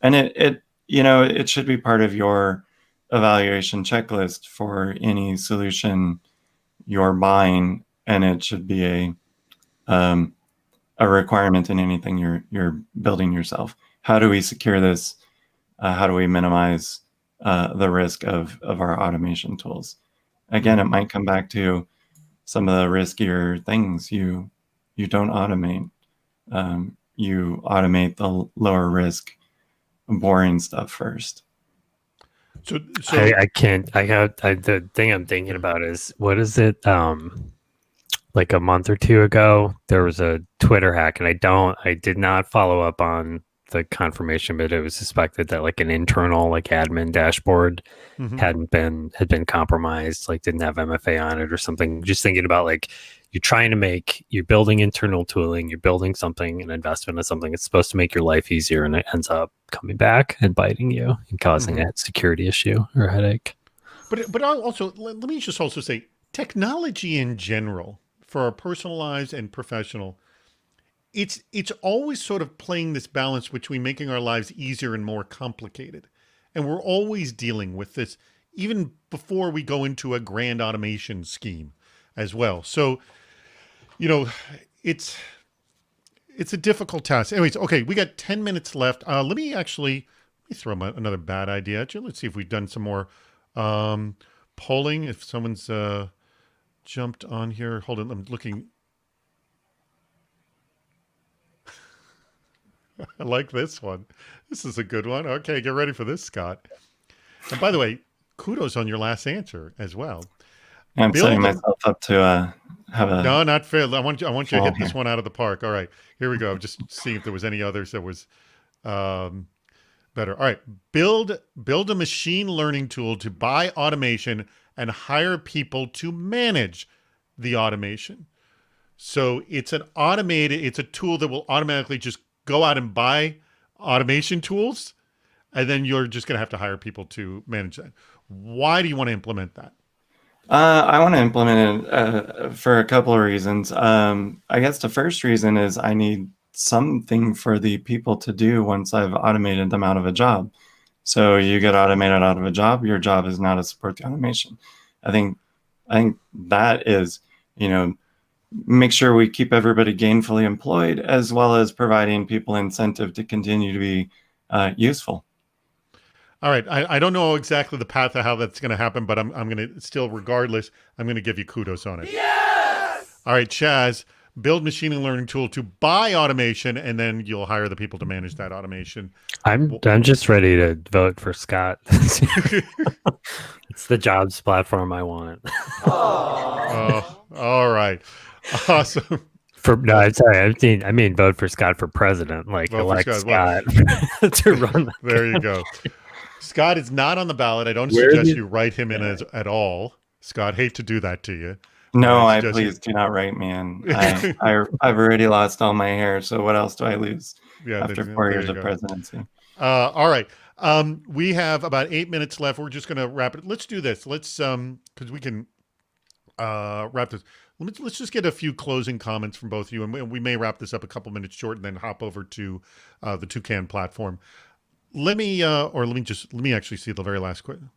And it should be part of your evaluation checklist for any solution you're buying, and it should be a requirement in anything you're building yourself. How do we secure this? How do we minimize the risk of our automation tools? Again, it might come back to some of the riskier things you don't automate. You automate the lower risk, boring stuff first. So I can't. The thing I'm thinking about is, what is it? Like a month or two ago, there was a Twitter hack, and I did not follow up on the confirmation, but it was suspected that like an internal admin dashboard had been compromised, didn't have MFA on it or something. Just thinking about you're building internal tooling, you're building something, an investment in something. It's supposed to make your life easier, and it ends up coming back and biting you and causing a security issue or headache. But also, let me just also say, technology in general, for our personal lives and professional, it's always sort of playing this balance between making our lives easier and more complicated. And we're always dealing with this, even before we go into a grand automation scheme as well. So, it's a difficult task. Anyways, okay, we got 10 minutes left. Let me throw another bad idea at you. Let's see if we've done some more polling. If someone's jumped on here. Hold on, I'm looking. I like this one. This is a good one. Okay, get ready for this, Scott. And by the way, kudos on your last answer as well. I'm setting myself up to have a... No, not fair. I want you to hit this one out of the park. All right, here we go. I'm just seeing if there was any others that was better. All right, build a machine learning tool to buy automation and hire people to manage the automation. So it's a tool that will automatically just go out and buy automation tools, and then you're just going to have to hire people to manage that. Why do you want to implement that? I want to implement it for a couple of reasons. I guess the first reason is I need something for the people to do once I've automated them out of a job. So you get automated out of a job, your job is now to support the automation. I think that is, make sure we keep everybody gainfully employed, as well as providing people incentive to continue to be useful. All right. I don't know exactly the path of how that's going to happen, but I'm going to still, regardless, I'm going to give you kudos on it. Yes! All right, Chaz, build machine learning tool to buy automation, and then you'll hire the people to manage that automation. I'm just ready to vote for Scott. It's the jobs platform I want. All right. Awesome. I'm sorry. I mean, vote for Scott for president. Like, elect Scott to run. There you go. Scott is not on the ballot. I don't suggest you write him in at all. Scott, hate to do that to you. No, please do not write me in. I've already lost all my hair, so what else do I lose after 4 years of presidency? All right. We have about 8 minutes left. We're just going to wrap it. Let's do this. Let's because we can wrap this. Let's just get a few closing comments from both of you, and we may wrap this up a couple minutes short, and then hop over to the Toucan platform. Let me actually see the very last question.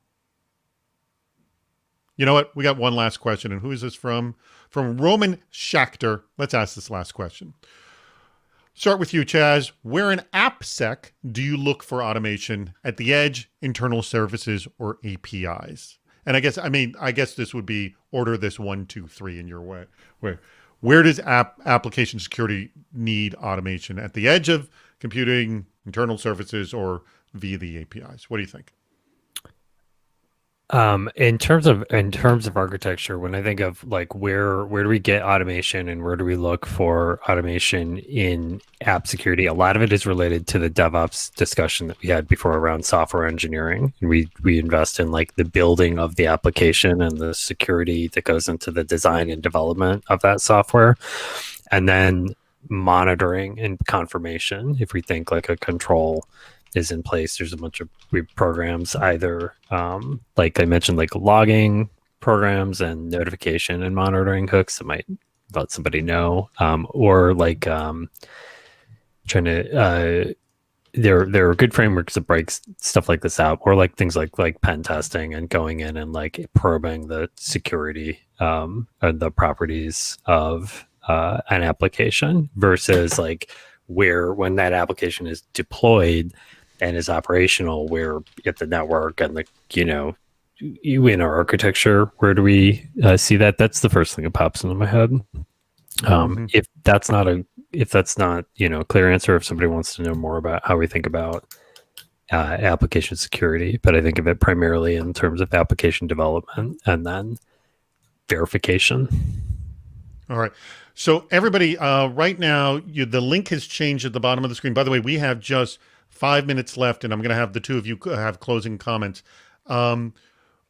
You know what? We got one last question, and who is this from? From Roman Schachter. Let's ask this last question. Start with you, Chaz. Where in AppSec do you look for automation? At the edge, internal services, or APIs? And I guess this would be order this 1, 2, 3 in your way. Where does application security need automation? At the edge of computing, internal services, or via the APIs? What do you think? In terms of architecture, when I think of like where do we get automation and where do we look for automation in app security, a lot of it is related to the DevOps discussion that we had before around software engineering. We invest in like the building of the application and the security that goes into the design and development of that software, and then monitoring and confirmation. If we think like a control is in place, there's a bunch of programs, either like I mentioned, like logging programs and notification and monitoring hooks that might let somebody know, or like trying to there are good frameworks that breaks stuff like this out, or like things like pen testing and going in and like probing the security and the properties of an application, versus like when that application is deployed and is operational, where at the network and you in our architecture, where do we see that? That's the first thing that pops into my head. If that's not clear answer, if somebody wants to know more about how we think about application security, but I think of it primarily in terms of application development and then verification. All right. So everybody, right now, the link has changed at the bottom of the screen. By the way, we have just 5 minutes left, and I'm going to have the two of you have closing comments.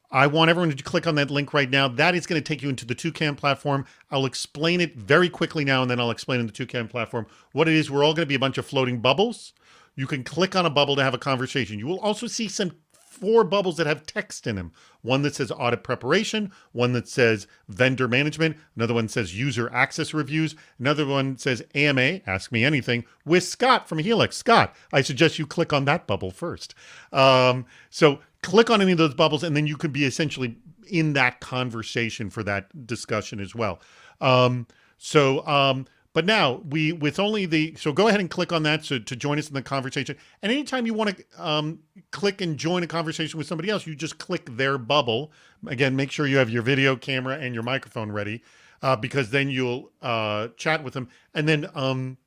I want everyone to click on that link right now. That is going to take you into the Toucan platform. I'll explain it very quickly now, and then I'll explain in the Toucan platform what it is. We're all going to be a bunch of floating bubbles. You can click on a bubble to have a conversation. You will also see some 4 bubbles that have text in them. One that says audit preparation, one that says vendor management, another one says user access reviews, another one says AMA, ask me anything, with Scott from Helix. Scott, I suggest you click on that bubble first. So click on any of those bubbles, and then you could be essentially in that conversation for that discussion as well. But now so go ahead and click on that to join us in the conversation. And anytime you want to click and join a conversation with somebody else, you just click their bubble. Again, make sure you have your video camera and your microphone ready, because then you'll chat with them. And then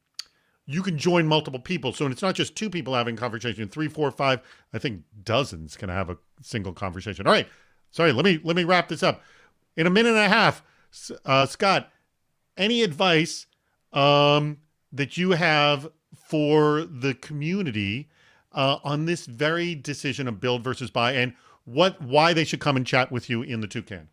you can join multiple people. So it's not just 2 people having conversation, 3, 4, 5, I think dozens can have a single conversation. All right. Sorry, let me wrap this up. In a minute and a half, Scott, any advice that you have for the community on this very decision of build versus buy, and why they should come and chat with you in the Toucan?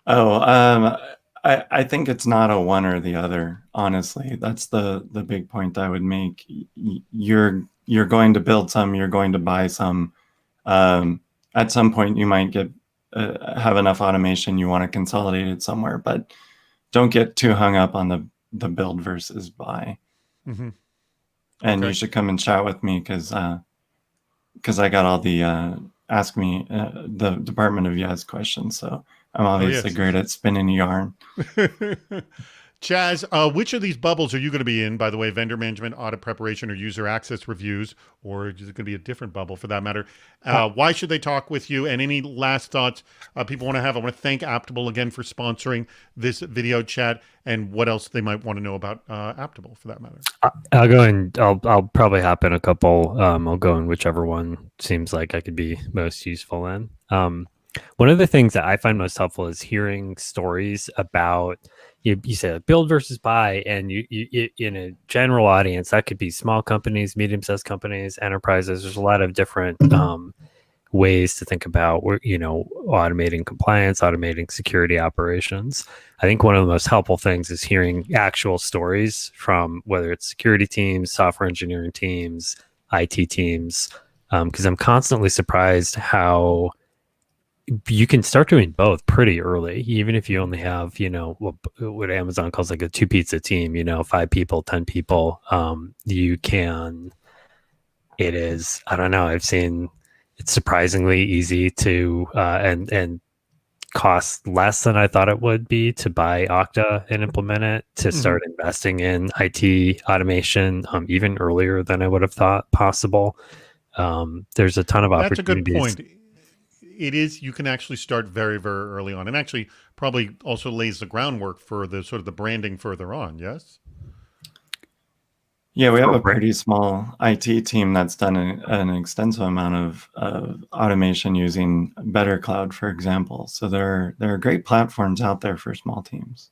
I think it's not a one or the other. Honestly, that's the big point I would make. You're going to build some, you're going to buy some. At some point, you might have enough automation you want to consolidate it somewhere, but don't get too hung up on the build versus buy. Mm-hmm. And you should come and chat with me because I got all the ask me the Department of Yes questions. So I'm obviously great at spinning yarn. Chaz, which of these bubbles are you going to be in, by the way, vendor management, audit preparation, or user access reviews, or is it going to be a different bubble for that matter? Why should they talk with you? And any last thoughts people want to have? I want to thank Aptable again for sponsoring this video chat, and what else they might want to know about Aptable for that matter. I'll go and I'll probably hop in a couple. I'll go in whichever one seems like I could be most useful in. One of the things that I find most helpful is hearing stories about, you said build versus buy, and you in a general audience, that could be small companies, medium-sized companies, enterprises. There's a lot of different ways to think about, automating compliance, automating security operations. I think one of the most helpful things is hearing actual stories from whether it's security teams, software engineering teams, IT teams, because I'm constantly surprised how you can start doing both pretty early, even if you only have, what Amazon calls like a 2 pizza team, 5 people, 10 people. I don't know. I've seen it's surprisingly easy to, and costs less than I thought it would be to buy Okta and implement it, to start investing in IT automation, even earlier than I would have thought possible. There's a ton of opportunities. That's a good point. It is, you can actually start very, very early on, and actually probably also lays the groundwork for the sort of the branding further on. Yes. Yeah, we have a pretty small IT team that's done an extensive amount of automation using Better Cloud, for example. So there are great platforms out there for small teams.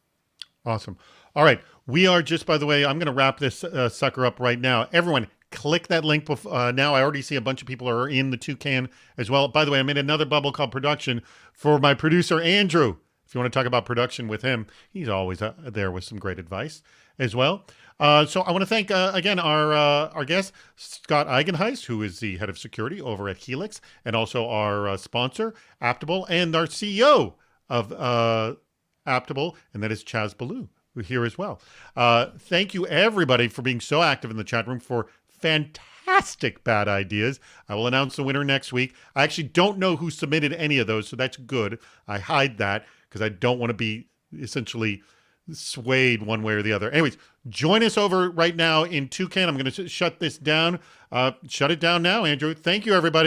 Awesome. All right. We are just, by the way, I'm going to wrap this sucker up right now. Everyone, click that link. Now I already see a bunch of people are in the Toucan as well. By the way, I made another bubble called production for my producer, Andrew. If you want to talk about production with him, he's always there with some great advice as well. So I want to thank, again, our guest, Scott Eigenheist, who is the head of security over at Helix, and also our sponsor, Aptable, and our CEO of Aptable, and that is Chaz Ballou, who here as well. Thank you, everybody, for being so active in the chat room, for fantastic bad ideas. I will announce the winner next week. I actually don't know who submitted any of those, so that's good. I hide that because I don't want to be essentially swayed one way or the other. Anyways, join us over right now in Toucan. I'm going to shut this down. Shut it down now, Andrew. Thank you, everybody.